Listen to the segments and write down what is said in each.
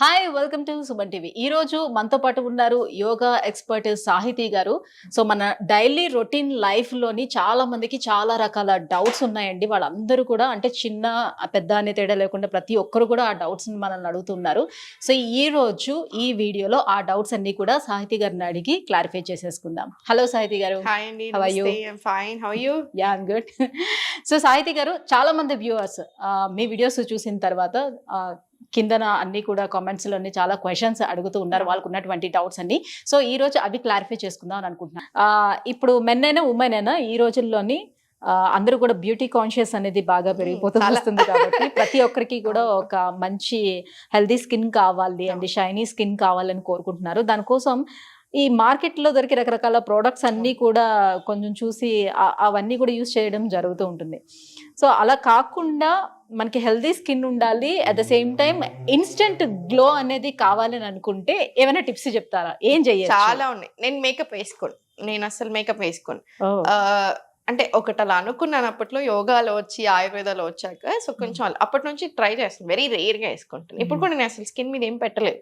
Hi welcome to Suman TV. ఈ రోజు మనతో పాటు ఉన్నారు యోగా ఎక్స్పర్ట్ సాహితీ గారు. సో మన డైలీ రొటీన్ లైఫ్ లోని చాలా మందికి చాలా రకాల డౌట్స్ ఉన్నాయండి. వాళ్ళందరూ కూడా అంటే చిన్న పెద్ద అనే తేడా లేకుండా ప్రతి ఒక్కరు కూడా ఆ డౌట్స్ మనల్ని అడుగుతున్నారు. సో ఈ రోజు ఈ వీడియోలో ఆ డౌట్స్ అన్ని కూడా సాహితీ గారిని అడిగి క్లారిఫై చేసేసుకుందాం. హలో సాహితీ గారు. హాయ్ అండి. How are you? I'm fine. How are you? Yeah I'm good. So సాహితీ గారు, చాలా మంది వ్యూవర్స్ మీ వీడియోస్ చూసిన తర్వాత కిందన అన్ని కూడా కామెంట్స్ లోని చాలా క్వశ్చన్స్ అడుగుతూ ఉన్నారు, వాళ్ళకు ఉన్నటువంటి డౌట్స్ అన్ని. సో ఈ రోజు అవి క్లారిఫై చేసుకుందాం అని అనుకుంటున్నాను. ఇప్పుడు మెన్ అయినా ఉమెన్ అయినా ఈ రోజుల్లోని అందరూ కూడా బ్యూటీ కాన్షియస్ అనేది బాగా పెరిగిపోతూ వస్తుంది కాబట్టి ప్రతి ఒక్కరికి కూడా ఒక మంచి హెల్దీ స్కిన్ కావాలి అండ్ షైనీ స్కిన్ కావాలని కోరుకుంటున్నారు. దానికోసం ఈ మార్కెట్లో దొరికే రకరకాల ప్రోడక్ట్స్ అన్నీ కూడా కొంచెం చూసి అవన్నీ కూడా యూజ్ చేయడం జరుగుతూ ఉంటుంది. సో అలా కాకుండా మనకి హెల్దీ స్కిన్ ఉండాలి, at the same time instant glow అనేది కావాలని అనుకుంటే ఏమైనా టిప్స్ చెప్తారా? ఏం చెయ్యాలి? చాలా ఉన్నాయి. నేను మేకప్ వేసుకోను. నేను అసలు మేకప్ వేసుకోను. అంటే ఒకటి అలా అనుకున్నాను అప్పట్లో, యోగాలో వచ్చి ఆయుర్వేదాలో వచ్చాక. సో కొంచెం అప్పటి నుంచి ట్రై చేస్తాను, వెరీ రేర్ గా వేసుకుంటాను. ఇప్పుడు కూడా నేను అసలు స్కిన్ మీద ఏం పెట్టలేదు.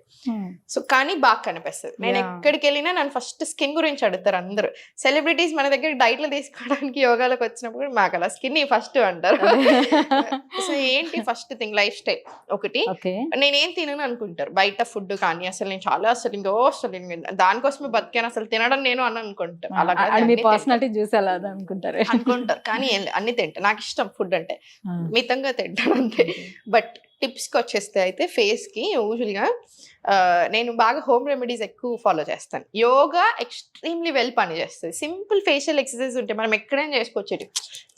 సో కానీ బాగా కనిపిస్తుంది. నేను ఎక్కడికి వెళ్ళినా నన్ను ఫస్ట్ స్కిన్ గురించి అడుగుతారు అందరూ. సెలబ్రిటీస్ మన దగ్గర డైట్లు తీసుకోవడానికి యోగాలోకి వచ్చినప్పుడు మాకు అలా స్కిన్ ఫస్ట్ అంటారు. సో ఏంటి ఫస్ట్ థింగ్ లైఫ్ స్టైల్ ఒకటి. నేనేం తినను అనుకుంటారు బయట ఫుడ్, కానీ అసలు నేను చాలా అసలు దానికోసమే బతికాను, అసలు తినడం నేను అని అనుకుంటాను. అనుకుంటారు కానీ అన్ని తింటా. నాకు ఇష్టం ఫుడ్ అంటే, మితంగా తింటాను అంతే. బట్ టిప్స్ కి వచ్చేస్తే అయితే ఫేస్ కి యూజువల్ గా నేను బాగా హోమ్ రెమెడీస్ ఎక్కువ ఫాలో చేస్తాను. యోగా ఎక్స్ట్రీమ్లీ వెల్ పని చేస్తుంది. సింపుల్ ఫేషియల్ ఎక్సర్సైజ్ ఉంటాయి, మనం ఎక్కడైనా చేసుకోవచ్చు.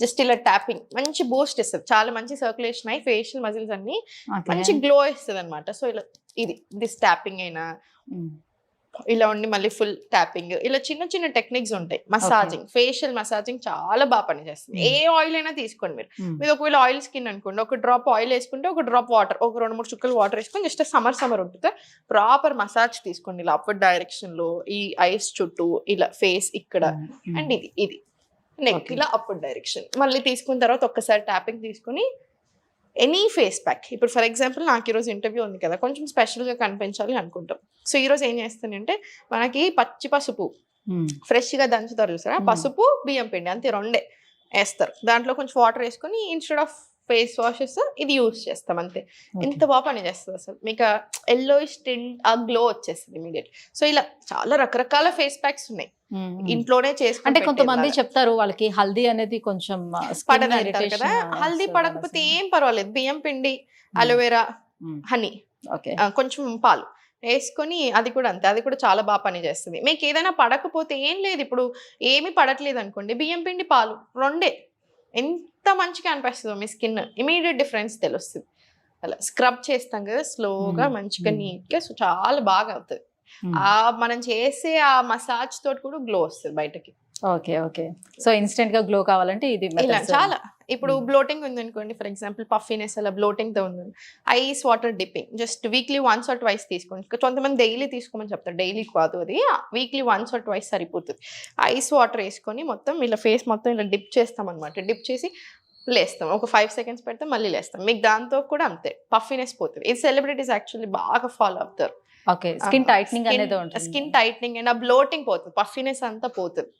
జస్ట్ ఇలా ట్యాపింగ్ మంచి బూస్ట్ ఇస్తుంది, చాలా మంచి సర్క్యులేషన్ అయ్యి ఫేషియల్ మజిల్స్ అన్ని మంచి గ్లో ఇస్తుంది అనమాట. సో ఇలా దిస్ ట్యాపింగ్ అయినా ఇలా ఉండి మళ్ళీ ఫుల్ ట్యాపింగ్, ఇలా చిన్న చిన్న టెక్నిక్స్ ఉంటాయి. మసాజింగ్, ఫేషియల్ మసాజింగ్ చాలా బాగా పనిచేస్తుంది. ఏ ఆయిల్ అయినా తీసుకోండి మీరు ఒకవేళ ఆయిల్ స్కిన్ అనుకోండి, ఒక డ్రాప్ ఆయిల్ వేసుకుంటే ఒక డ్రాప్ వాటర్, ఒక 2-3 చుక్కలు వాటర్ వేసుకొని జస్ట్ సమ్మర్ ఉంటుంది ప్రాపర్ మసాజ్ తీసుకోండి. ఇలా అప్వర్డ్ డైరెక్షన్ లో ఈ ఐస్ చుట్టూ ఇలా ఫేస్ ఇక్కడ అండ్ ఇది నెక్ ఇలా అప్వర్డ్ డైరెక్షన్ మళ్ళీ తీసుకున్న తర్వాత ఒక్కసారి ట్యాపింగ్ తీసుకుని ఎనీ ఫేస్ ప్యాక్. ఇప్పుడు ఫర్ ఎగ్జాంపుల్ నాకు ఈరోజు ఇంటర్వ్యూ ఉంది కదా, కొంచెం స్పెషల్గా కనిపించాలి అనుకుంటాం. సో ఈరోజు ఏం చేస్తానంటే మనకి పచ్చి పసుపు ఫ్రెష్గా దంచుతారు చూసారా, పసుపు బియ్యం పిండి అంతే రెండే వేస్తారు. దాంట్లో కొంచెం వాటర్ వేసుకొని ఇన్స్టెడ్ ఆఫ్ ఫేస్ వాషెస్ ఇది యూజ్ చేస్తాం అంతే. ఎంత బాగా పని చేస్తుంది అసలు. మీకు ఎల్లోయిష్ టింట్ ఆ గ్లో వచ్చేస్తుంది ఇమీడియట్. సో ఇలా చాలా రకరకాల ఫేస్ ప్యాక్స్ ఉన్నాయి ఇంట్లోనే చేసుకుంటే. అంటే కొంతమంది చెప్తారు వాళ్ళకి హల్దీ అనేది కొంచెం పడదంటారు కదా. హల్దీ పడకపోతే ఏం పర్వాలేదు, బియ్యం పిండి, అలోవెరా, హనీ, కొంచెం పాలు వేసుకొని అది కూడా అంతే, అది కూడా చాలా బాగా పని చేస్తుంది. మీకు ఏదైనా పడకపోతే ఏం లేదు, ఇప్పుడు ఏమి పడట్లేదు అనుకోండి, బియ్యం పిండి పాలు రెండే ఎంత మంచిగా అనిపిస్తుందో మీ స్కిన్ ఇమీడియట్ డిఫరెన్స్ తెలుస్తుంది. అలా స్క్రబ్ చేస్తాం కదా స్లోగా మంచిగా నీట్గా, సో చాలా బాగా అవుతుంది. మనం చేసే ఆ మసాజ్ తోటి కూడా గ్లో వస్తుంది బయటకి. ఓకే. సో ఇన్స్టెంట్ గా గ్లో కావాలంటే ఇది చాలా. ఇప్పుడు బ్లోటింగ్ ఉంది అనుకోండి, ఫర్ ఎగ్జాంపుల్ పఫీనెస్ అలా బ్లోటింగ్ తో ఉంది, ice water dipping just weekly 1 or 2 తీసుకోండి. కొంతమంది డైలీ తీసుకోమని చెప్తారు, డైలీ కాదు, అది వీక్లీ 1 or 2 సరిపోతుంది. ఐస్ వాటర్ వేసుకొని మొత్తం ఇలా ఫేస్ మొత్తం ఇలా డిప్ చేస్తాం అనమాట. డిప్ చేసి లేస్తాం, ఒక 5 seconds పెడితే మళ్ళీ లేస్తాం. మీకు దాంతో కూడా అంతే పఫీనెస్ పోతుంది. ఇది సెలబ్రిటీస్ యాక్చువల్లీ బాగా ఫాలో అవుతారు. స్కిన్ టైట్నింగ్ అనేది ఉంటుంది, స్కిన్ టైట్నింగ్ అండ్ ఆ బ్లోటింగ్ పోతుంది, పఫీనెస్ అంతా పోతుంది.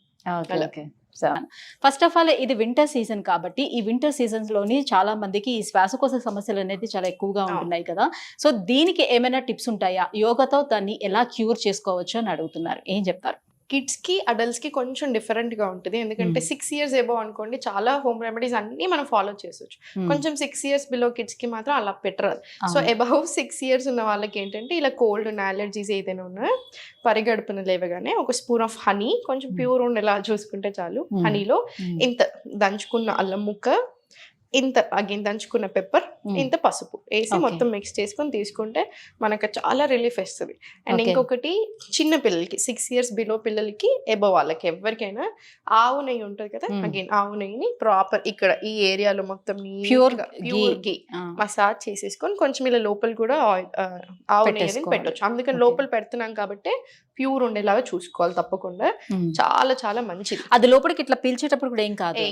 ఫస్ట్ ఆఫ్ ఆల్ ఇది వింటర్ సీజన్ కాబట్టి ఈ వింటర్ సీజన్స్ లోని చాలా మందికి ఈ శ్వాసకోశ సమస్యలు అనేది చాలా ఎక్కువగా ఉంటున్నాయి కదా. సో దీనికి ఏమైనా టిప్స్ ఉంటాయా? యోగాతో దాన్ని ఎలా క్యూర్ చేసుకోవచ్చు అని అడుగుతున్నారు, ఏం చెప్తారు? కిడ్స్ కి అడల్ట్స్ కి కొంచెం డిఫరెంట్ గా ఉంటుంది. ఎందుకంటే 6 years ఎబో అనుకోండి, చాలా హోమ్ రెమెడీస్ అన్ని మనం ఫాలో చేసొచ్చు. కొంచెం 6 years బిలో కిడ్స్ కి మాత్రం అలా పెట్టరాదు. సో అబౌవ్ 6 years ఉన్న వాళ్ళకి ఏంటంటే ఇలా కోల్డ్ ఉన్న అలర్జీస్ ఏదైనా ఉన్నా పరిగడుపున లేవగానే ఒక స్పూన్ ఆఫ్ హనీ, కొంచెం ప్యూర్ ఉండేలా చూసుకుంటే చాలు. హనీలో ఇంత దంచుకున్న అల్లం ముక్క, ఇంత అగైన్ దంచుకున్న పెప్పర్, ఇంత పసుపు వేసి మొత్తం మిక్స్ చేసుకొని తీసుకుంటే మనకు చాలా రిలీఫ్ వస్తుంది. అండ్ ఇంకొకటి చిన్న పిల్లలకి 6 years బిలో పిల్లలకి ఎబో వాళ్ళకి ఎవరికైనా ఆవు నెయ్యి ఉంటుంది కదా, అగైన్ ఆవు నెయ్యిని ప్రాపర్ ఇక్కడ ఈ ఏరియాలో మొత్తం ప్యూర్ ఘీ మసాజ్ చేసేసుకొని కొంచెం ఇలా లోపల కూడా ఆవు నెయ్యి పెట్టొచ్చు. అందుకని లోపల పెడుతున్నాం కాబట్టి ప్యూర్ ఉండేలాగా చూసుకోవాలి తప్పకుండా. చాలా చాలా మంచిది. అది లోపలికి ఇట్లా పీల్చేటప్పుడు కూడా ఏం కాదు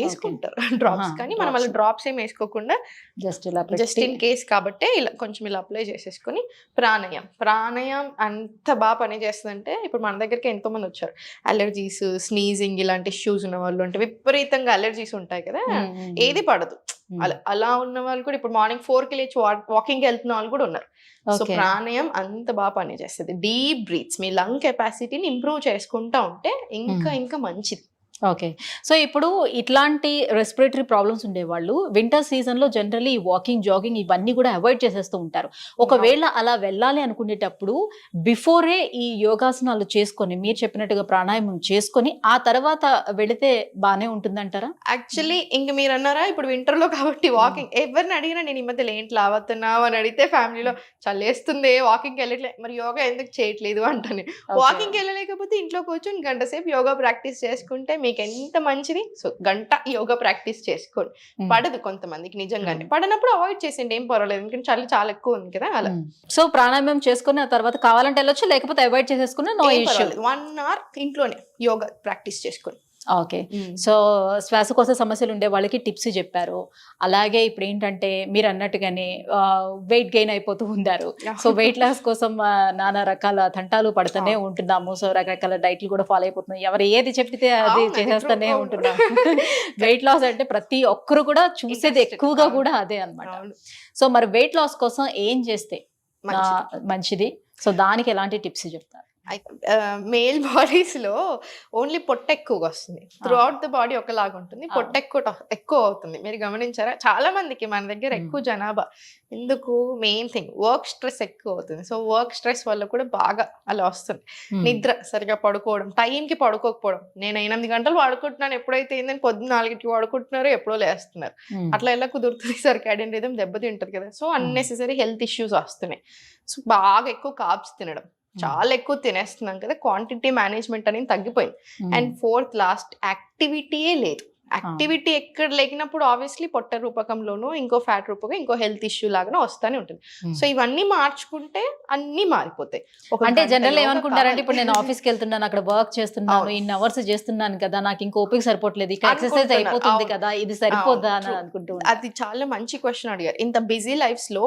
వేసుకుంటారు డ్రాప్స్. కానీ మనం అలా డ్రాప్స్ ఏం వేసుకోకుండా జస్ట్ ఇన్ కేస్ కాబట్టి ఇలా కొంచెం ఇలా అప్లై చేసేసుకొని ప్రాణాయామం అంత బాగా పని చేస్తుందంటే ఇప్పుడు మన దగ్గరికి ఎంతో మంది వచ్చారు అలర్జీస్ స్నీజింగ్ ఇలాంటి ఇష్యూస్ ఉన్న వాళ్ళు అంటే విపరీతంగా అలర్జీస్ ఉంటాయి కదా ఏది పడదు అలా ఉన్న వాళ్ళు కూడా ఇప్పుడు మార్నింగ్ 4కి లేచి వాకింగ్ వెళ్తున్న వాళ్ళు కూడా ఉన్నారు సో ప్రాణాయామం అంత బాగా పని చేస్తుంది డీప్ బ్రీత్స్ మీ లంగ్ కెపాసిటీని ఇంప్రూవ్ చేసుకుంటా ఉంటే ఇంకా మంచిది ఓకే సో ఇప్పుడు ఇట్లాంటి రెస్పిరేటరీ ప్రాబ్లమ్స్ ఉండేవాళ్ళు వింటర్ సీజన్ లో జనరల్లీ వాకింగ్ జాగింగ్ ఇవన్నీ కూడా అవాయిడ్ చేసేస్తూ ఉంటారు ఒకవేళ అలా వెళ్ళాలి అనుకునేటప్పుడు బిఫోరే ఈ యోగాసనాలు చేసుకొని మీరు చెప్పినట్టుగా ప్రాణాయామం చేసుకొని ఆ తర్వాత వెళితే బానే ఉంటుందంటారా యాక్చువల్లీ ఇంక మీరు అన్నారా ఇప్పుడు వింటర్ లో కాబట్టి వాకింగ్ ఎవరిని అడిగినా నేను ఈ మధ్యలో ఏంటి లావుతున్నావు అని అడిగితే ఫ్యామిలీలో చల్లేస్తుంది వాకింగ్ వెళ్ళట్లే మరి యోగా ఎందుకు చేయట్లేదు అంటాను వాకింగ్ వెళ్ళలేకపోతే ఇంట్లో కూర్చొని గంట సేపు యోగా ప్రాక్టీస్ చేసుకుంటే మీకు ఎంత మంచిది సో గంట యోగా ప్రాక్టీస్ చేసుకోండి పడదు కొంతమందికి నిజంగానే పడనప్పుడు అవాయిడ్ చేసేయండి ఏం పర్వాలేదు ఎందుకంటే చలి చాలా ఎక్కువ ఉంది కదా అలా సో ప్రాణాయామం చేసుకుని ఆ తర్వాత కావాలంటే వెళ్ళొచ్చు లేకపోతే అవాయిడ్ చేసేసుకున్నా నో ఇష్యూ 1 hour ఇంట్లోనే యోగా ప్రాక్టీస్ చేసుకొని ఓకే సో శ్వాసకోశ సమస్యలు ఉండే వాళ్ళకి టిప్స్ చెప్పారు అలాగే ఇప్పుడు ఏంటంటే మీరు అన్నట్టుగానే వెయిట్ గెయిన్ అయిపోతూ ఉన్నారు సో వెయిట్ లాస్ కోసం నానా రకాల తంటాలు పడుతూనే ఉంటున్నాము సో రకరకాల డైట్లు కూడా ఫాలో అయిపోతున్నాం ఎవరు ఏది చెప్తే అది చేసేస్తూనే ఉంటున్నాము వెయిట్ లాస్ అంటే ప్రతి ఒక్కరు కూడా చూసేది ఎక్కువగా కూడా అదే అన్నమాట సో మరి వెయిట్ లాస్ కోసం ఏం చేస్తే మంచిది సో దానికి ఎలాంటి టిప్స్ చెప్తారు మేల్ బాడీస్ లో ఓన్లీ పొట్ట ఎక్కువగా వస్తుంది త్రూ అవుట్ ద బాడీ ఒకలాగా ఉంటుంది పొట్ట ఎక్కువ అవుతుంది మీరు గమనించారా చాలా మందికి మన దగ్గర ఎక్కువ జనాభా ఎందుకు మెయిన్ థింగ్ వర్క్ స్ట్రెస్ ఎక్కువ అవుతుంది సో వర్క్ స్ట్రెస్ వల్ల కూడా బాగా అలా వస్తుంది నిద్ర సరిగా పడుకోవడం టైంకి పడుకోకపోవడం నేను 8 గంటలు పడుకుంటున్నాను ఎప్పుడైతే ఏందని పొద్దున్న 4కి పడుకుంటున్నారో ఎప్పుడో లేస్తున్నారు అట్లా ఎలా కుదురుతుంది సర్కాడియన్ రిథమ్ దెబ్బతింటది కదా సో అన్నెసెసరీ హెల్త్ ఇష్యూస్ వస్తున్నాయి సో బాగా ఎక్కువ కార్బ్స్ తినడం చాలా ఎక్కువ తినేస్తున్నాం కదా క్వాంటిటీ మేనేజ్మెంట్ అనేది తగ్గిపోయింది అండ్ 4th లాస్ట్ యాక్టివిటీయే లేదు యాక్టివిటీ ఎక్కడ లేకినప్పుడు ఆబ్వియస్లీ పొట్ట రూపకంలోనూ ఇంకో ఫ్యాట్ రూపకం ఇంకో హెల్త్ ఇష్యూ లాగానే వస్తానే ఉంటుంది సో ఇవన్నీ మార్చుకుంటే అన్ని మారిపోతాయి అంటే జనరల్ ఏమనుకుంటారంటే ఇప్పుడు నేను ఆఫీస్కి వెళ్తున్నాను అక్కడ వర్క్ చేస్తున్నాను ఇన్ని అవర్స్ చేస్తున్నాను కదా నాకు ఇంకో ఓపిక సరిపోవట్లేదు ఇక ఎక్సర్సైజ్ అయిపోతుంది కదా ఇది సరిపోదా అని అనుకుంటున్నాను అది చాలా మంచి క్వశ్చన్ అడిగారు ఇంత బిజీ లైఫ్స్ లో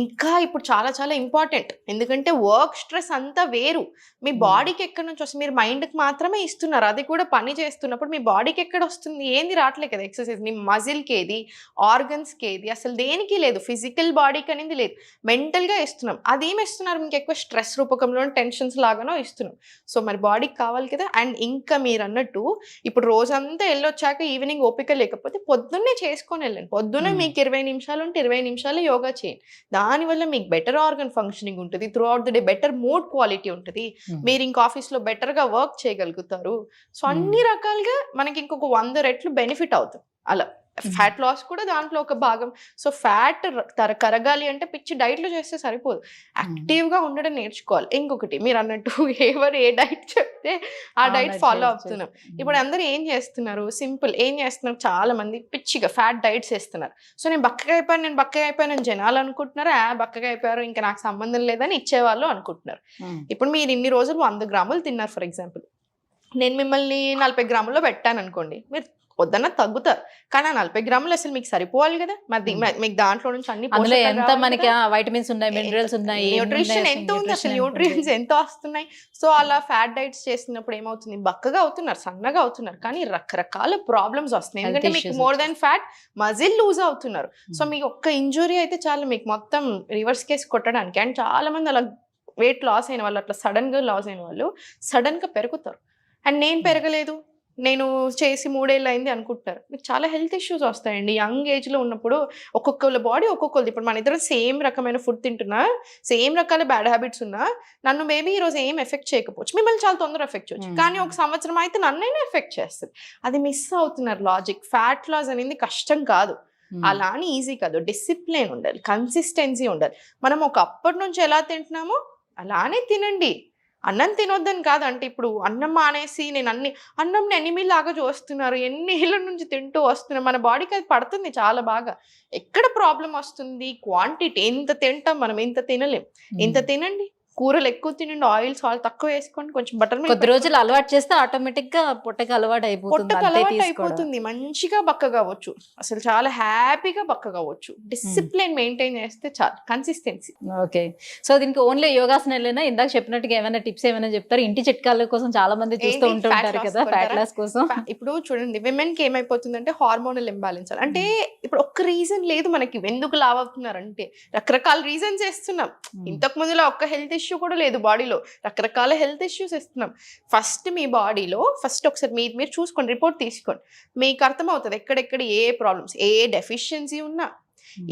ఇంకా ఇప్పుడు చాలా చాలా ఇంపార్టెంట్ ఎందుకంటే వర్క్ స్ట్రెస్ అంతా వేరు మీ బాడీకి ఎక్కడి నుంచి వస్తుంది మీరు మైండ్కి మాత్రమే ఇస్తున్నారు అది కూడా పని చేస్తున్నప్పుడు మీ బాడీకి ఎక్కడ వస్తుంది ఏంది రావట్లేదు కదా ఎక్సర్సైజ్ మీ మజిల్కి ఏది ఆర్గన్స్కి ఏది అసలు దేనికి లేదు ఫిజికల్ బాడీకి అనేది లేదు మెంటల్గా ఇస్తున్నాం అదేమి ఇస్తున్నారు మీకు ఎక్కువ స్ట్రెస్ రూపకంలో టెన్షన్స్ లాగానో ఇస్తున్నాం సో మరి బాడీకి కావాలి కదా అండ్ ఇంకా మీరు అన్నట్టు ఇప్పుడు రోజంతా వెళ్ళొచ్చాక ఈవినింగ్ ఓపిక లేకపోతే పొద్దున్నే చేసుకొని వెళ్ళండి పొద్దున్నే మీకు 20 నిమిషాలు ఉంటే 20 నిమిషాలు యోగా చేయండి దానివల్ల మీకు బెటర్ ఆర్గన్ ఫంక్షనింగ్ ఉంటుంది through out the day better mood quality ఉంటుంది మీరు ఇంక ఆఫీస్లో బెటర్గా వర్క్ చేయగలుగుతారు సో అన్ని రకాలుగా మనకి ఇంకొక 100 రెట్లు బెనిఫిట్ అవుతుంది అలా ఫ్యాట్ లాస్ కూడా దాంట్లో ఒక భాగం సో ఫ్యాట్ కరగాలి అంటే పిచ్చి డైట్లు చేస్తే సరిపోదు యాక్టివ్గా ఉండడం నేర్చుకోవాలి ఇంకొకటి మీరు అన్నట్టు ఎవరు ఏ డైట్ చెప్తే ఆ డైట్ ఫాలో అవుతున్నాం ఇప్పుడు అందరూ ఏం చేస్తున్నారు సింపుల్ ఏం చేస్తున్నారు చాలా మంది పిచ్చిగా ఫ్యాట్ డైట్స్ వేస్తున్నారు సో నేను బక్కగా అయిపోయాను జనాలు అనుకుంటున్నారు బక్కగా అయిపోయారు ఇంకా నాకు సంబంధం లేదని ఇచ్చేవాళ్ళు అనుకుంటున్నారు ఇప్పుడు మీరు ఇన్ని రోజులు 100 గ్రాములు తిన్నారు ఫర్ ఎగ్జాంపుల్ నేను మిమ్మల్ని 40 గ్రాముల్లో పెట్టాను అనుకోండి మీరు వద్దన్న తగ్గుతారు కానీ 40 గ్రాములు అసలు మీకు సరిపోవాలి కదా మరి మీకు దాంట్లో నుంచి అన్ని వైటమిన్స్ ఉన్నాయి మినరల్స్ ఉన్నాయి న్యూట్రిషన్ ఎంత ఉంది అసలు న్యూట్రియన్స్ ఎంత వస్తున్నాయి సో అలా ఫ్యాట్ డైట్స్ చేసినప్పుడు ఏమవుతుంది బక్కగా అవుతున్నారు సన్నగా అవుతున్నారు కానీ రకరకాల ప్రాబ్లమ్స్ వస్తున్నాయి ఎందుకంటే మీకు more than fat muscle lose అవుతున్నారు సో మీకు ఒక్క ఇంజురీ అయితే చాలు మీకు మొత్తం రివర్స్ కేసు కొట్టడానికి అండ్ చాలా మంది అలా వెయిట్ లాస్ అయిన వాళ్ళు అట్లా సడన్గా లాస్ అయిన వాళ్ళు సడన్గా పెరుగుతారు అండ్ నేను పెరగలేదు నేను చేసి 3 ఏళ్ళు అయింది అనుకుంటున్నారు మీకు చాలా హెల్త్ ఇష్యూస్ వస్తాయండి యంగ్ ఏజ్లో ఉన్నప్పుడు ఒక్కొక్కళ్ళ బాడీ ఒక్కొక్కరిది ఇప్పుడు మన ఇద్దరు సేమ్ రకమైన ఫుడ్ తింటున్నా సేమ్ రకాల బ్యాడ్ హ్యాబిట్స్ ఉన్నా నన్ను మేబీ ఈరోజు ఏం ఎఫెక్ట్ చేయకపోవచ్చు మిమ్మల్ని చాలా తొందరగా ఎఫెక్ట్ చేయొచ్చు కానీ ఒక సంవత్సరం అయితే నన్నైనా ఎఫెక్ట్ చేస్తుంది అది మిస్ అవుతున్నారు లాజిక్ ఫ్యాట్ లాస్ అనేది కష్టం కాదు అలా అని ఈజీ కాదు డిసిప్లిన్ ఉండాలి కన్సిస్టెన్సీ ఉండాలి మనం ఒకప్పటి నుంచి ఎలా తింటున్నామో అలానే తినండి అన్నం తినొద్దని కాదు అంటే ఇప్పుడు అన్నం మానేసి నేను అన్నం ఎనిమిలాగా చూస్తున్నారు ఎన్ని ఏళ్ళ నుంచి తింటూ వస్తున్నారు మన బాడీకి అది పడుతుంది చాలా బాగా ఎక్కడ ప్రాబ్లం వస్తుంది క్వాంటిటీ ఎంత తింటాం మనం ఇంత తినలేం ఇంత తినండి కూరలు ఎక్కువ తినండి, ఆయిల్ సాల్ట్ తక్కువ వేసుకోండి, కొంచెం బటర్ కొద్ది రోజులు అలవాటు చేస్తే ఆటోమేటిక్ గా పొట్టకి అలవాటు అయిపోతుంది, పొట్టకు అంతే అలవాటు తీసుకోవడం. అయిపోతుంది, మంచిగా బక్కగా అవ్వచ్చు, అసలు చాలా హ్యాపీగా బక్కగా అవ్వచ్చు. డిసిప్లిన్ మెయింటైన్ చేస్తే చాలు, కన్సిస్టెన్సీ. ఓకే. సో దీనికి ఓన్లీ యోగాసనాలేనా? ఇందాక చెప్పినట్టుగా ఏమైనా టిప్స్ ఏమైనా చెప్తారు? ఇంటి చిట్కాల కోసం చాలా మంది చూస్తూ ఏంటి? Fat ఉంటుంటారు loss కదా, ఫ్యాట్ అంటారా? లాస్ కోసం. ఇప్పుడు చూడండి, విమెన్ కి ఏమైపోతుందంటే హార్మోనల్ ఇంబ్యాలెన్స్. అంటే ఇప్పుడు ఒక్క రీజన్ లేదు మనకి ఎందుకు లావ్ అవుతున్నారు అంటే, రకరకాల రీజన్స్ వేస్తున్నాం. ఇంతకు ముందులో ఒక్క హెల్త్ ఇష్యూ కూడా లేదు బాడీలో, రకరకాల హెల్త్ ఇష్యూస్ ఇస్తున్నాం. ఫస్ట్ మీ బాడీలో ఒకసారి మీరు చూసుకోండి, రిపోర్ట్ తీసుకోండి, మీకు అర్థమవుతుంది ఎక్కడెక్కడ ఏ ప్రాబ్లమ్స్, ఏ డెఫిషియన్సీ ఉన్నా,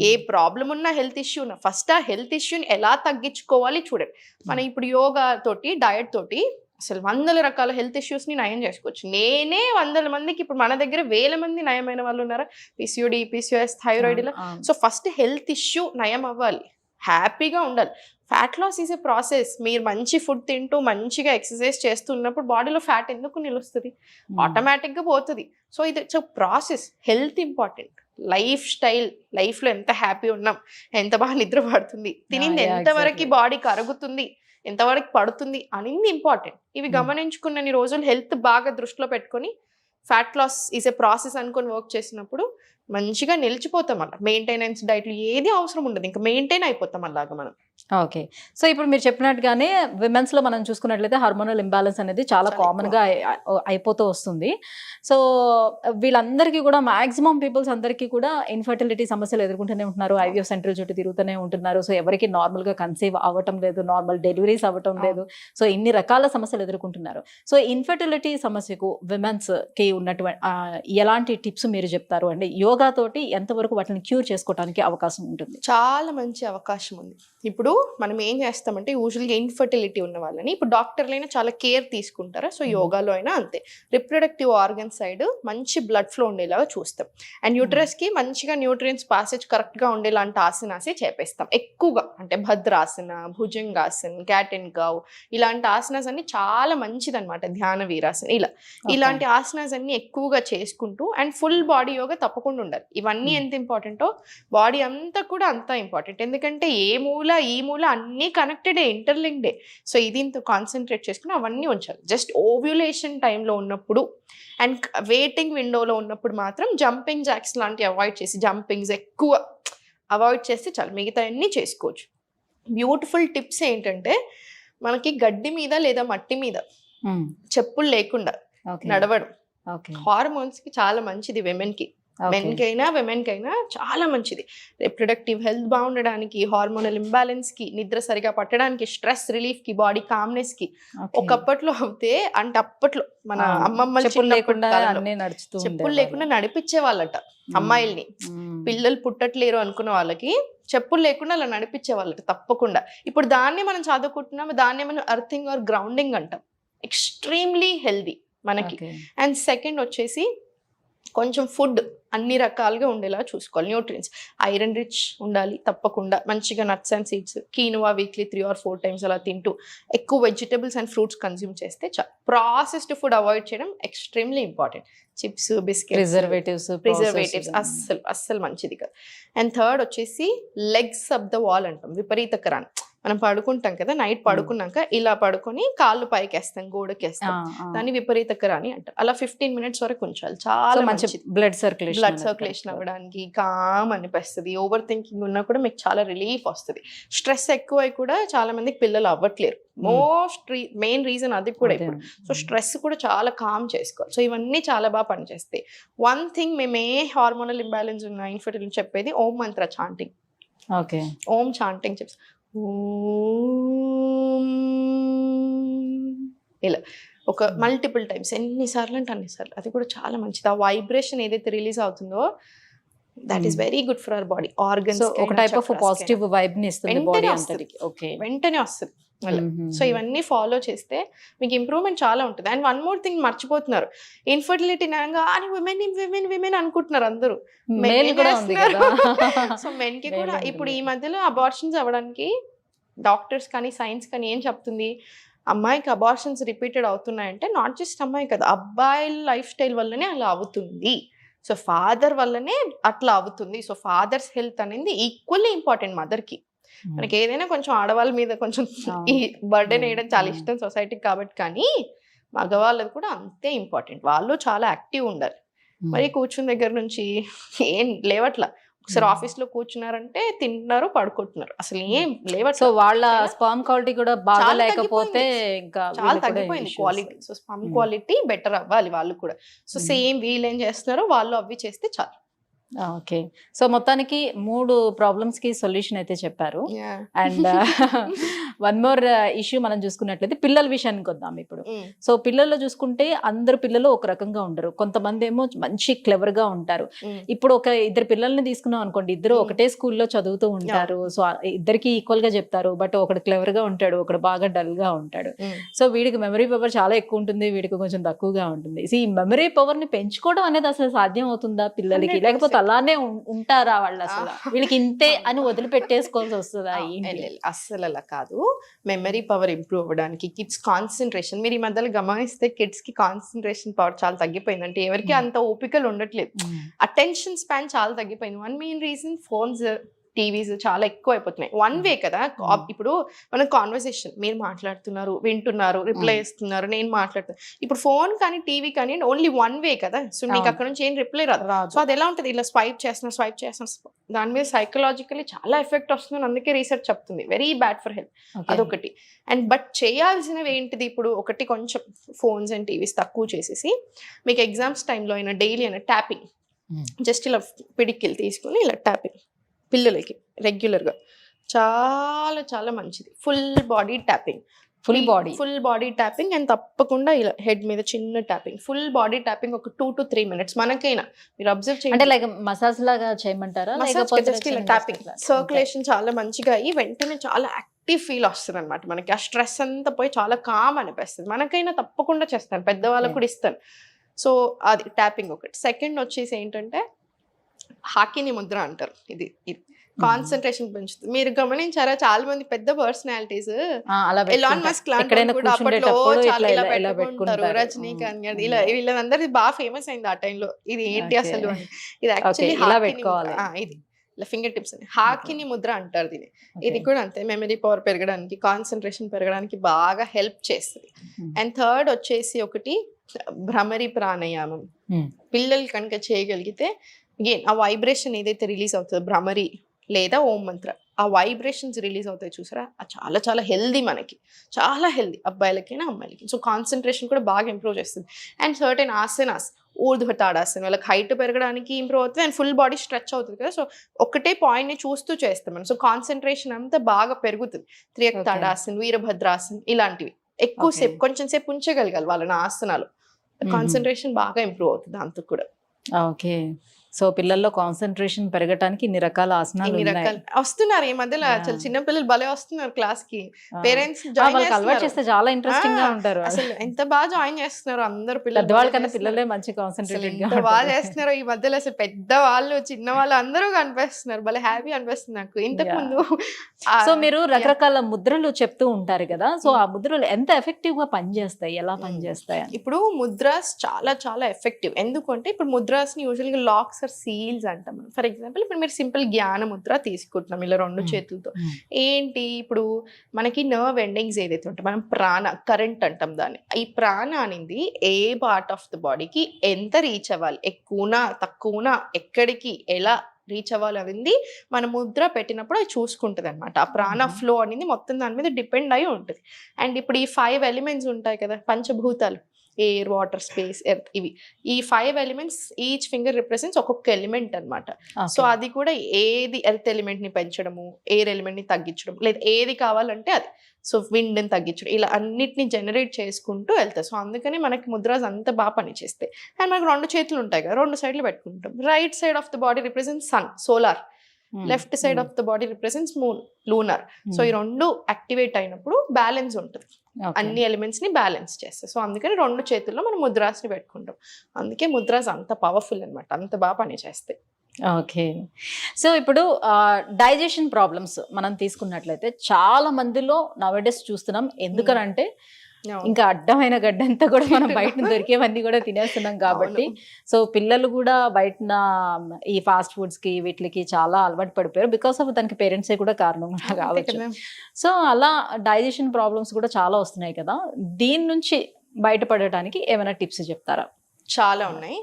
ఏ ప్రాబ్లం ఉన్నా, హెల్త్ ఇష్యూ ఉన్నా, ఫస్ట్ ఆ హెల్త్ ఇష్యూని ఎలా తగ్గించుకోవాలి చూడండి. మనం ఇప్పుడు యోగా తోటి, డయట్ తోటి అసలు వందల రకాల హెల్త్ ఇష్యూస్ ని నయం చేసుకోవచ్చు. నేనే వందల మందికి, ఇప్పుడు మన దగ్గర 1000 మంది నయమైన వాళ్ళు ఉన్నారా, పిసిఓడి, పిసిఓఎస్, థైరాయిడ్ ఇలా. సో ఫస్ట్ హెల్త్ ఇష్యూ నయం అవ్వాలి, హ్యాపీగా ఉండాలి. Fat loss is a process. మీరు మంచి ఫుడ్ తింటూ మంచిగా ఎక్సర్సైజ్ చేస్తున్నప్పుడు బాడీలో ఫ్యాట్ ఎందుకు నిలుస్తుంది, ఆటోమేటిక్గా పోతుంది. సో ఇది it's process. Health important, life style, లైఫ్లో ఎంత హ్యాపీ ఉన్నాం, ఎంత బాగా నిద్ర పడుతుంది, తినింది ఎంతవరకు బాడీకి అరుగుతుంది, ఎంతవరకు పడుతుంది అనేది ఇంపార్టెంట్. ఇవి గమనించుకున్నన్ని రోజులు హెల్త్ బాగా దృష్టిలో పెట్టుకొని fat loss is a process అనుకొని వర్క్ చేసినప్పుడు మంచిగా నిలిచిపోతాం. అలా మెయింటెనెన్స్ డైట్లు ఏది అవసరం ఉండదు, ఇంకా మెయింటైన్ అయిపోతాం అలాగా మనం. ఓకే. సో ఇప్పుడు మీరు చెప్పినట్టుగానే విమెన్స్ లో మనం చూసుకున్నట్లయితే హార్మోనల్ ఇంబ్యాలెన్స్ అనేది చాలా కామన్ గా అయిపోతూ వస్తుంది. సో వీళ్ళందరికీ కూడా మాక్సిమం పీపుల్స్ అందరికీ కూడా ఇన్ఫర్టిలిటీ సమస్యలు ఎదుర్కొంటూనే ఉంటున్నారు, ఐవీఎఫ్ సెంటర్ చుట్టూ తిరుగుతూనే ఉంటున్నారు. సో ఎవరికి నార్మల్ గా కన్సీవ్ అవ్వటం లేదు, నార్మల్ డెలివరీస్ అవ్వటం లేదు. సో ఇన్ని రకాల సమస్యలు ఎదుర్కొంటున్నారు. సో ఇన్ఫర్టిలిటీ సమస్యకు విమెన్స్ కి ఉన్నటువంటి ఎలాంటి టిప్స్ మీరు చెప్తారు అండి? యోగా తోటి ఎంతవరకు వాటిని క్యూర్ చేసుకోవడానికి అవకాశం ఉంటుంది? చాలా మంచి అవకాశం ఉంది. ఇప్పుడు మనం ఏం చేస్తామంటే, యూజువల్గా ఇన్ఫర్టిలిటీ ఉన్న వాళ్ళని, ఇప్పుడు డాక్టర్లైనా చాలా కేర్ తీసుకుంటారు. సో యోగాలో అయినా అంతే, రిప్రొడక్టివ్ ఆర్గన్ సైడ్ మంచి బ్లడ్ ఫ్లో ఉండేలాగా చూస్తాం. అండ్ యూట్రస్ కి మంచిగా న్యూట్రియన్స్ పాసేజ్ కరెక్ట్ గా ఉండేలాంటి ఆసనాసే చేపేస్తాం ఎక్కువగా. అంటే భద్రాసన, భుజంగాసన్, క్యాట్ అండ్ కౌ, ఇలాంటి ఆసనాస్ అన్ని చాలా మంచిది అనమాట. ధ్యాన వీరాసన, ఇలాంటి ఆసనాస్ అన్ని ఎక్కువగా చేసుకుంటూ, అండ్ ఫుల్ బాడీ యోగా తప్పకుండా ఉండాలి. ఇవన్నీ ఎంత ఇంపార్టెంటో బాడీ అంతా కూడా అంతా ఇంపార్టెంట్. ఎందుకంటే ఏ మూల ఈ మూల అన్నీ కనెక్టెడే, ఇంటర్లింక్డే. సో ఇది ఇంత కాన్సన్ట్రేట్ చేసుకుని అవన్నీ ఉంచాలి. జస్ట్ ఓవ్యులేషన్ టైంలో ఉన్నప్పుడు అండ్ వెయిటింగ్ విండోలో ఉన్నప్పుడు మాత్రం జంపింగ్ జాక్స్ లాంటివి అవాయిడ్ చేసి, జంపింగ్స్ ఎక్కువ అవాయిడ్ చేస్తే చాలు, మిగతా అన్నీ చేసుకోవచ్చు. బ్యూటిఫుల్ టిప్స్ ఏంటంటే, మనకి గడ్డి మీద లేదా మట్టి మీద చెప్పులు లేకుండా నడవడం హార్మోన్స్ కి చాలా మంచిది. విమెన్కి, మెన్కైనా విమెన్కైనా చాలా మంచిది. రిప్రొడక్టివ్ హెల్త్ బాగుండడానికి, హార్మోనల్ ఇంబ్యాలెన్స్ కి, నిద్ర సరిగా పట్టడానికి, స్ట్రెస్ రిలీఫ్ కి, బాడీ కామ్నెస్ కి. ఒకప్పట్లో అవుతే, అంటే అప్పట్లో మన అమ్మమ్మలు చెప్పులు లేకుండా నడిపించే వాళ్ళట అమ్మాయిల్ని. పిల్లలు పుట్టట్లేరు అనుకున్న వాళ్ళకి చెప్పులు లేకుండా అలా నడిపించే వాళ్ళట తప్పకుండా. ఇప్పుడు దాన్ని మనం చదువుకుంటున్నాము, దాన్ని మనం అర్థింగ్ ఆర్ గ్రౌండింగ్ అంటాం. ఎక్స్ట్రీమ్లీ హెల్దీ మనకి. అండ్ సెకండ్ వచ్చేసి కొంచెం ఫుడ్ అన్ని రకాలుగా ఉండేలా చూసుకోవాలి. న్యూట్రియన్స్, ఐరన్ రిచ్ ఉండాలి తప్పకుండా. మంచిగా nuts and seeds, కీనువా weekly 3 or 4 times అలా తింటూ, ఎక్కువ వెజిటబుల్స్ అండ్ ఫ్రూట్స్ కన్జ్యూమ్ చేస్తే చాలు. ప్రాసెస్డ్ ఫుడ్ అవాయిడ్ చేయడం extremely important. Chips, biscuits, preservatives అస్సలు మంచిది కాదు. అండ్ థర్డ్ వచ్చేసి లెగ్స్ అప్ ద వాల్ అంటాం, విపరీతకరాన్ని. మనం పడుకుంటాం కదా, నైట్ పడుకున్నాక ఇలా పడుకొని కాళ్ళు పైకి వేస్తాం, గోడకి వేస్తాం, దాన్ని విపరీతకరాని అంటాం. అలా 15 minutes వరకు ఉంచాలి. చాలా మంచిది బ్లడ్ సర్క్యులేషన్ అవ్వడానికి, కామ్ అనిపిస్తుంది. ఓవర్ థింకింగ్ ఉన్నా కూడా మీకు చాలా రిలీఫ్ వస్తుంది. స్ట్రెస్ ఎక్కువై కూడా చాలా మందికి పిల్లలు అవ్వట్లేరు. మెయిన్ రీజన్ అది కూడా ఇప్పుడు. సో స్ట్రెస్ కూడా చాలా కామ్ చేసుకోవాలి. సో ఇవన్నీ చాలా బాగా పనిచేస్తాయి. వన్ థింగ్, మేము ఏ హార్మోనల్ ఇంబ్యాలెన్స్ ఉన్న ఇన్ఫర్టిలిటీ చెప్పేది ఓం మంత్ర చాంటింగ్. ఓం చాంటింగ్ చెప్తాం, ఇలా ఒక మల్టిపుల్ టైమ్స్, ఎన్నిసార్లు అంటే అన్నిసార్లు. అది కూడా చాలా మంచిది. ఆ వైబ్రేషన్ ఏదైతే రిలీజ్ అవుతుందో, that is very good for our body organs. ఒక టైప్ ఆఫ్ పాజిటివ్ వైబ్ ని ఇస్తుంది బాడీ అంతటికి. వెంటనే వస్తుంది. సో ఇవన్నీ ఫాలో చేస్తే మీకు ఇంప్రూవ్మెంట్ చాలా ఉంటుంది. అండ్ వన్ మోర్ థింగ్ మర్చిపోతున్నారు, ఇన్ఫర్టిలిటీ అనగా విమెన్ అనుకుంటున్నారు అందరూ. సో మెన్ కి కూడా ఇప్పుడు ఈ మధ్యలో అబార్షన్స్ అవ్వడానికి డాక్టర్స్ కానీ సైన్స్ కానీ ఏం చెప్తుంది, అమ్మాయికి అబార్షన్స్ రిపీటెడ్ అవుతున్నాయంటే నాట్ జస్ట్ అమ్మాయి కదా, అబ్బాయిల లైఫ్ స్టైల్ వల్లనే అలా అవుతుంది. సో ఫాదర్ వల్లనే అట్లా అవుతుంది. సో ఫాదర్స్ హెల్త్ అనేది ఈక్వల్లీ ఇంపార్టెంట్ మదర్కి. మనకి ఏదైనా కొంచెం ఆడవాళ్ళ మీద కొంచెం ఈ బర్డెన్ వేయడం చాలా ఇష్టం సొసైటీకి కాబట్టి, కానీ మగవాళ్ళది కూడా అంతే ఇంపార్టెంట్. వాళ్ళు చాలా యాక్టివ్ ఉండాలి. మరి కూర్చున్న దగ్గర నుంచి ఏం లేవట్లా. ఒకసారి ఆఫీస్ లో కూర్చున్నారంటే తింటున్నారు, పడుకుంటున్నారు, అసలు ఏం లేవట్లా. సో వాళ్ళ స్పర్మ్ క్వాలిటీ కూడా బాగా చాలా లేకపోతే ఇంకా చాలా తగ్గిపోయింది quality. So sperm quality better అవ్వాలి వాళ్ళు కూడా. సో సేమ్ వీళ్ళు ఏం చేస్తున్నారో వాళ్ళు అవి చేస్తే చాలు. ఓకే. సో మొత్తానికి 3 ప్రాబ్లమ్స్ కి సొల్యూషన్ అయితే చెప్పారు. అండ్ వన్ మోర్ ఇష్యూ మనం చూసుకున్నట్లయితే పిల్లల విషయానికి వద్దాం ఇప్పుడు. సో పిల్లల్లో చూసుకుంటే అందరు పిల్లలు ఒక రకంగా ఉండరు. కొంతమంది ఏమో మంచి క్లెవర్ గా ఉంటారు. ఇప్పుడు ఒక 2 పిల్లల్ని తీసుకున్నాం అనుకోండి, ఇద్దరు ఒకటే స్కూల్లో చదువుతూ ఉంటారు. సో ఇద్దరికి ఈక్వల్ గా చెప్తారు. బట్ ఒకడు క్లెవర్ గా ఉంటాడు, ఒకడు బాగా డల్ గా ఉంటాడు. సో వీడికి మెమరీ పవర్ చాలా ఎక్కువ ఉంటుంది, వీడికి కొంచెం తక్కువగా ఉంటుంది. సో ఈ మెమరీ పవర్ ని పెంచుకోవడం అనేది అసలు సాధ్యం అవుతుందా పిల్లలకి, లేకపోతే అలానే ఉంటారా వాళ్ళు, అసలు వీళ్ళకి ఇంతే అని వదిలిపెట్టేసుకోవాల్సి వస్తుందా? అస్సలు అలా కాదు. మెమరీ పవర్ ఇంప్రూవ్ అవ్వడానికి, కిడ్స్ కాన్సన్ట్రేషన్, మీరు ఈ మధ్యలో గమనిస్తే కిడ్స్ కి కాన్సన్ట్రేషన్ పవర్ చాలా తగ్గిపోయింది. అంటే ఎవరికి అంత ఓపికలు ఉండట్లేదు, అటెన్షన్ స్పాన్ చాలా తగ్గిపోయింది. One main reason phones, TVs చాలా ఎక్కువ అయిపోతున్నాయి. వన్ వే కదా. ఇప్పుడు మన కాన్వర్సేషన్, మీరు మాట్లాడుతున్నారు, వింటున్నారు, రిప్లై ఇస్తున్నారు, నేను మాట్లాడుతున్నాను. ఇప్పుడు ఫోన్ కానీ టీవీ కానీ ఓన్లీ వన్ వే కదా. సో మీకు అక్కడ నుంచి ఏం రిప్లై రాదు. సో అది ఎలా ఉంటుంది, ఇలా స్వైప్ చేస్తున్నారు, దాని మీద సైకలాజికల్లీ చాలా ఎఫెక్ట్ వస్తుంది. అందుకే రీసెర్చ్ చెప్తుంది వెరీ బ్యాడ్ ఫర్ హెల్త్. అదొకటి. అండ్ బట్ చేయాల్సినవి ఏంటిది, ఇప్పుడు ఒకటి కొంచెం ఫోన్స్ అండ్ టీవీస్ తక్కువ చేసేసి, మీకు ఎగ్జామ్స్ టైంలో అయినా డైలీ అయినా ట్యాపింగ్, జస్ట్ ఇలా పిడికిలు తీసుకుని ఇలా ట్యాపింగ్ పిల్లలకి రెగ్యులర్గా చాలా చాలా మంచిది. Full body tapping, full body tapping. And తప్పకుండా ఇలా హెడ్ మీద చిన్న ట్యాపింగ్, ఫుల్ బాడీ ట్యాపింగ్ ఒక 2 to 3 minutes. మనకైనా మీరు అబ్జర్వ్ చేయండి, అంటే లైక్ మసాజ్ లాగా చేయమంటారా? ట్యాపింగ్ సర్క్యులేషన్ చాలా మంచిగా అయ్యి వెంటనే చాలా యాక్టివ్ ఫీల్ వస్తుంది అనమాట. మనకి ఆ స్ట్రెస్ అంతా పోయి చాలా కామ్ అనిపిస్తుంది. మనకైనా తప్పకుండా చేస్తాను, పెద్దవాళ్ళకు కూడా ఇస్తాను. సో అది ట్యాపింగ్ ఒకటి. సెకండ్ వచ్చేసి ఏంటంటే హాకీని ముద్ర అంటారు. ఇది కాన్సన్ట్రేషన్ పెంచుతుంది. మీరు గమనించారా, చాలా మంది పెద్ద పర్సనాలిటీస్ ఎలాన్ మస్క్ కూడా అప్పట్లో చాలా ఇలా పెట్టుకుంటారు, రజనీకాంత్ గారు, ఇలా వీళ్ళందరిది బాగా ఫేమస్ అయింది ఆ టైంలో. ఇది ఏంటి అసలు, ఇది యాక్చువల్లీ ఇది ఇలా ఫింగర్ టిప్స్ అని హాకీని ముద్ర అంటారు దీన్ని. ఇది కూడా అంతే, మెమరీ పవర్ పెరగడానికి, కాన్సన్ట్రేషన్ పెరగడానికి బాగా హెల్ప్ చేస్తుంది. అండ్ థర్డ్ వచ్చేసి ఒకటి భ్రమరి ప్రాణాయామం. పిల్లలు కనుక చేయగలిగితే అగైన్ ఆ వైబ్రేషన్ ఏదైతే రిలీజ్ అవుతుందో భ్రమరి లేదా ఓం మంత్ర, ఆ వైబ్రేషన్స్ రిలీజ్ అవుతాయి చూసారా, అది చాలా చాలా హెల్దీ, మనకి చాలా హెల్దీ, అబ్బాయిలకైనా అమ్మాయిలకి. సో కాన్సన్ట్రేషన్ కూడా బాగా ఇంప్రూవ్ చేస్తుంది. అండ్ సర్టెన్ ఆసనాస్, ఊర్ధ్వ తాడాసనం, వాళ్ళకి హైట్ పెరగడానికి ఇంప్రూవ్ అవుతుంది. అండ్ ఫుల్ బాడీ స్ట్రెచ్ అవుతుంది కదా. సో ఒకటే పాయింట్ని చూస్తూ చేస్తాం మనం. సో కాన్సన్ట్రేషన్ అంతా బాగా పెరుగుతుంది. త్రియక్ తాడాసన్, వీరభద్రాసన్ ఇలాంటివి ఎక్కువసేపు కొంచెం సేపు ఉంచగలగాలి వాళ్ళని ఆసనాలు. కాన్సన్ట్రేషన్ బాగా ఇంప్రూవ్ అవుతుంది దాంతో కూడా. ఓకే. సో పిల్లల్లో కాన్సన్ట్రేషన్ పెరగడానికి ఇన్ని రకాల ఆసనాలు వస్తున్నారు ఈ మధ్యలో. చిన్న పిల్లలు భలే వస్తున్నారు క్లాస్ కి. పేరెంట్స్ అలవాటు చేస్తే చాలా ఇంట్రెస్టింగ్ గా ఉంటారు. అసలు ఎంత బాగా జాయిన్ చేస్తున్నారు అందరు పిల్లలు. పెద్దవాళ్ళ కన్నా పిల్లలే మంచి కాన్సన్ట్రేటెడ్ గా బాగా చేస్తున్నారు ఈ మధ్యలో. అసలు పెద్ద వాళ్ళు చిన్న వాళ్ళు అందరూ కనిపిస్తున్నారు. భలే హ్యాపీ అనిపిస్తుంది నాకు. ఇంతకు ముందు సో మీరు రకరకాల ముద్రలు చెప్తూ ఉంటారు కదా. సో ఆ ముద్రలు ఎంత ఎఫెక్టివ్ గా పనిచేస్తాయి, ఎలా పనిచేస్తాయి? ఇప్పుడు ముద్రాస్ చాలా చాలా ఎఫెక్టివ్. ఎందుకంటే ఇప్పుడు ముద్రాస్ ని యూజువల్ గా లాక్స్ ఆర్ సీల్స్ అంటాం. ఫర్ ఎగ్జాంపుల్ ఇప్పుడు మీరు సింపుల్ జ్ఞాన ముద్ర తీసుకుంటున్నాం ఇలా 2 చేతులతో. ఏంటి, ఇప్పుడు మనకి నర్వ్ ఎండింగ్స్ ఏదైతే ఉంటాయి, మనం ప్రాణ కరెంట్ అంటాం దాన్ని. ఈ ప్రాణ అనేది ఏ పార్ట్ ఆఫ్ ద బాడీకి ఎంత రీచ్ అవ్వాలి, ఎక్కువనా తక్కువనా, ఎక్కడికి ఎలా రీచ్ అవ్వాలి అనేది మన ముద్ర పెట్టినప్పుడు అది చూసుకుంటుంది అనమాట. ఆ ప్రాణ ఫ్లో అనేది మొత్తం దాని మీద డిపెండ్ అయి ఉంటుంది. అండ్ ఇప్పుడు ఈ 5 ఎలిమెంట్స్ ఉంటాయి కదా, పంచభూతాలు, ఎయిర్, వాటర్, స్పేస్, ఎర్త్, ఇవి ఈ 5 ఎలిమెంట్స్, ఈచ్ ఫింగర్ రిప్రజెంట్స్ ఒక్కొక్క ఎలిమెంట్ అనమాట. సో అది కూడా ఏది ఎర్త్ ఎలిమెంట్ ని పెంచడము, ఎయిర్ ఎలిమెంట్ ని తగ్గించడం, లేదా ఏది కావాలంటే అది, సో విండ్ ని తగ్గించడం, ఇలా అన్నిటిని జనరేట్ చేసుకుంటూ వెళ్తాయి. సో అందుకని మనకి ముద్రాస్ అంత బాగా పనిచేస్తాయి. అండ్ మనకు 2 చేతులు ఉంటాయి కదా, 2 సైడ్లు పెట్టుకుంటాం. Right side of the body represents sun, solar. Left side of the body represents moon, lunar. So ఈ 2 యాక్టివేట్ అయినప్పుడు బ్యాలెన్స్ ఉంటుంది, అన్ని ఎలిమెంట్స్ ని బ్యాలెన్స్ చేస్తాయి. సో అందుకని 2 చేతుల్లో మనం ముద్రాస్ ని పెట్టుకుంటాం. అందుకే ముద్రాస్ అంత పవర్ఫుల్ అనమాట, అంత బాగా పనిచేస్తాయి. ఓకే. సో ఇప్పుడు డైజెషన్ ప్రాబ్లమ్స్ మనం తీసుకున్నట్లయితే చాలా మందిలో నవడేస్ చూస్తున్నాం. ఎందుకనంటే ఇంకా అడ్డమైన గడ్డంతా కూడా మనం బయట దొరికేవన్నీ కూడా తినేస్తున్నాం కాబట్టి సో పిల్లలు కూడా బయట ఈ ఫాస్ట్ ఫుడ్స్ కి వీటికి చాలా అలవాటు పడిపోయారు. బికాస్ ఆఫ్ దానికి పేరెంట్సే కూడా కారణం కూడా కావచ్చు. సో అలా డైజెషన్ ప్రాబ్లమ్స్ కూడా చాలా వస్తున్నాయి కదా, దీని నుంచి బయటపడటానికి ఏమైనా టిప్స్ చెప్తారా? చాలా ఉన్నాయి.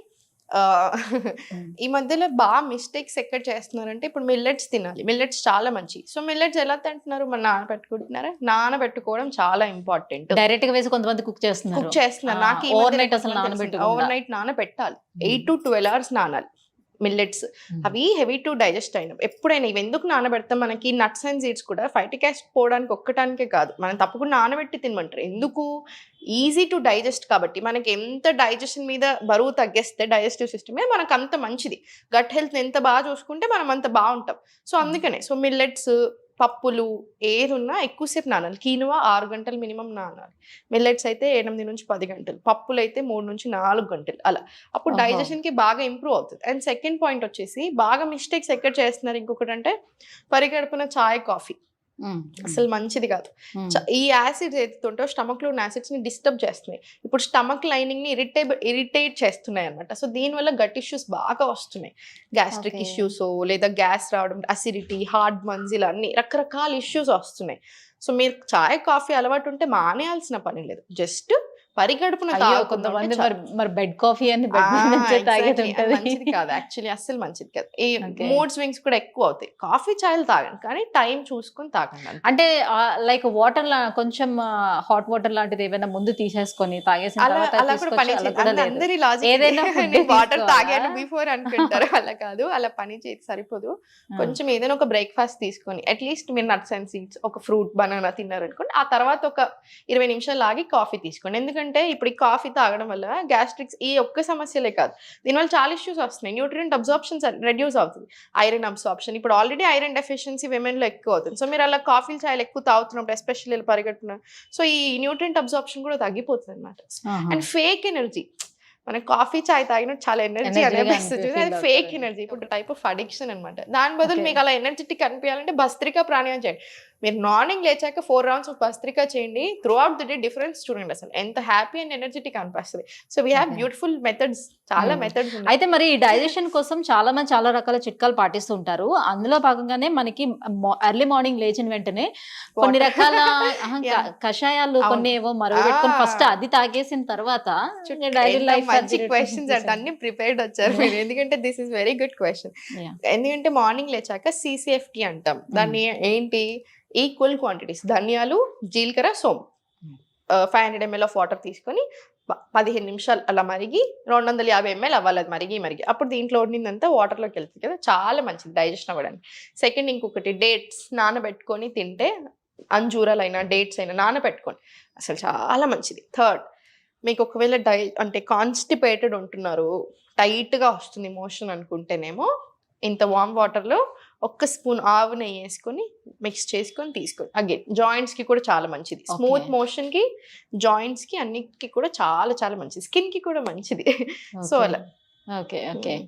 ఈ మధ్యలో బాగా మిస్టేక్స్ ఎక్కడ చేస్తున్నారంటే, ఇప్పుడు మిల్లెట్స్ తినాలి, మిల్లెట్స్ చాలా మంచి. సో మిల్లెట్స్ ఎలా తింటున్నారు, మన నానబెట్టుకుంటున్నారా? నానబెట్టుకోవడం చాలా ఇంపార్టెంట్. డైరెక్ట్ గా వేసి కొంతమంది కుక్ చేస్తున్నారు. నాకు ఓవర్ నైట్ అసలు ఓవర్ నైట్ నానబెట్టాలి. 8 to 12 hours నానాలి మిల్లెట్స్. అవి హెవీ టు డైజెస్ట్ అయినవి. ఎప్పుడైనా ఇవి ఎందుకు నానబెడతాం, మనకి నట్స్ అండ్ సీడ్స్ కూడా ఫైటిక్ యాసిడ్ పోవడానికి ఒక్కటానికే కాదు, మనం తప్పకుండా నానబెట్టి తినమంటారు. ఎందుకు, ఈజీ టు డైజెస్ట్ కాబట్టి. మనకి ఎంత డైజెషన్ మీద బరువు తగ్గేస్తే డైజెస్టివ్ సిస్టమే మనకు అంత మంచిది. గట్ హెల్త్ ఎంత బాగా చూసుకుంటే మనం అంత బాగుంటాం. సో అందుకనే సో మిల్లెట్స్, పప్పులు ఏదున్నా ఎక్కువసేపు నానాలి. కీనువా 6 గంటలు మినిమం నానాలి. మిల్లెట్స్ అయితే 8 నుంచి 10 గంటలు, పప్పులు అయితే 3 నుంచి 4 గంటలు అలా. అప్పుడు డైజెషన్ కి బాగా ఇంప్రూవ్ అవుతుంది. అండ్ సెకండ్ పాయింట్ వచ్చేసి, బాగా మిస్టేక్స్ ఎక్కడ చేస్తున్నారు ఇంకొకటి అంటే, పరిగడుపున చాయ్ కాఫీ అసలు మంచిది కాదు. ఈ యాసిడ్స్ ఏదైతే స్టమక్ లో ఉన్న యాసిడ్స్ ని డిస్టర్బ్ చేస్తున్నాయి. ఇప్పుడు స్టమక్ లైనింగ్ ని ఇరిటేట్ చేస్తున్నాయి అనమాట. సో దీనివల్ల గట్ ఇష్యూస్ బాగా వస్తున్నాయి. గ్యాస్ట్రిక్ ఇష్యూస్ లేదా గ్యాస్ రావడం, అసిడిటీ, హార్ట్ బర్న్స్, ఇలా అన్ని రకరకాల ఇష్యూస్ వస్తున్నాయి. సో మీరు చాయ్ కాఫీ అలవాటు ఉంటే మానేయాల్సిన పని లేదు. జస్ట్ పరిగడుపున కొంతమంది మరి బెడ్ కాఫీ అని మంచిది కాదు, యాక్చువల్లీ అస్సలు మంచిది కాదు. ఈ మూడ్ స్వింగ్స్ కూడా ఎక్కువ అవుతాయి. కాఫీ చాయలు తాగండి, కానీ టైం చూసుకొని తాగండి. అంటే లైక్ వాటర్ కొంచెం హాట్ వాటర్ లాంటిది ఏమైనా ముందు తీసేసుకొని తాగేసిన అందరి వాటర్ తాగాను బిఫోర్ అనుకుంటారు. అలా కాదు, అలా పని చేసి సరిపోదు. కొంచెం ఏదైనా ఒక బ్రేక్ఫాస్ట్ తీసుకొని అట్లీస్ట్ మీరు నట్స్ అండ్ సీడ్స్, ఒక ఫ్రూట్, బనానా తిన్నారనుకోండి, ఆ తర్వాత ఒక 20 నిమిషాలు ఆగి కాఫీ తీసుకోండి. ఎందుకంటే ఇప్పుడు ఈ కాఫీ తాగడం వల్ల గ్యాస్ట్రిక్స్ ఈ ఒక్క సమస్యలే కాదు, దీనివల్ల చాలా ఇష్యూస్ వస్తున్నాయి. న్యూట్రియంట్ అబ్జార్ప్షన్ రెడ్యూస్ అవుతుంది, ఐరన్ అబ్జార్ప్షన్. ఇప్పుడు ఆల్రెడీ ఐరన్ డెఫిషియన్సీ విమెన్ లో ఎక్కువ అవుతుంది. సో మీరు అలా కాఫీలు చాయలు ఎక్కువ తాగుతున్నప్పుడు, ఎస్పెషల్లీ పరిగెడుతున్నారు, సో ఈ న్యూట్రియంట్ అబ్జార్ప్షన్ కూడా తగ్గిపోతుంది అనమాట. అండ్ ఫేక్ ఎనర్జీ, మన కాఫీ చాయ్ తాగినట్టు చాలా ఎనర్జీ అనిపిస్తుంది, అది ఫేక్ ఎనర్జీ. ఇప్పుడు టైప్ ఆఫ్ అడిక్షన్ అనమాట. దాని బదులు మీకు అలా ఎనర్జెటిక్ అనిపించాలంటే భస్త్రికా ప్రాణాయామం చేయండి. మీరు మార్నింగ్ లేచాక 4 rounds ఆఫ్ భస్త్రికా చేయండి. Through out the day difference చూడండి, అసలు ఎంత హ్యాపీ అండ్ ఎనర్జెటిక్ అనిపిస్తుంది. So we have beautiful methods, చాలా మెథడ్స్. అయితే మరి డైజెషన్ కోసం చాలా మంది చాలా రకాల చిట్కాలు పాటిస్తూ ఉంటారు. అందులో భాగంగానే మనకి ఎర్లీ మార్నింగ్ లేచిన వెంటనే కొన్ని రకాల కషాయాలు కొన్ని ఏవో మరగబెట్టుకొని ఫస్ట్ అది తాగేసిన తర్వాత డైలీ లైఫ్. మంచి క్వశ్చన్స్ అంటే అన్ని ప్రిపేర్డ్ వచ్చారు మీరు, ఎందుకంటే this is very good question. ఎందుకంటే మార్నింగ్ లేచాక CCFT అంటాం. దాన్ని ఏంటి, ఈక్వల్ క్వాంటిటీస్ ధనియాలు, జీలకర్ర, సోంపు, 500 ml ఆఫ్ వాటర్ తీసుకొని 15 నిమిషాలు అలా మరిగి 250 ml అవ్వాలి. అది మరిగి అప్పుడు దీంట్లో ఉండిందంతా వాటర్లోకి వెళ్తుంది కదా, చాలా మంచిది డైజెషన్ అవ్వడానికి. సెకండ్ ఇంకొకటి, డేట్స్ నానబెట్టుకొని తింటే, అంజూరాలైనా డేట్స్ అయినా నానబెట్టుకొని అసలు చాలా మంచిది. థర్డ్, మీకు ఒకవేళ అంటే కాన్స్టిపేటెడ్ ఉంటున్నారు, టైట్గా వస్తుంది మోషన్ అనుకుంటేనేమో, ఇంత వామ్ వాటర్లో 1 స్పూన్ ఆవు నెయ్యి వేసుకొని మిక్స్ చేసుకొని తీసుకోండి. అగైన్ జాయింట్స్ కి కూడా చాలా మంచిది. స్మూత్ మోషన్ కి, జాయింట్స్ కి, అన్నిటికి కూడా చాలా చాలా మంచిది. స్కిన్ కి కూడా మంచిది. సో అలా. ఓకే.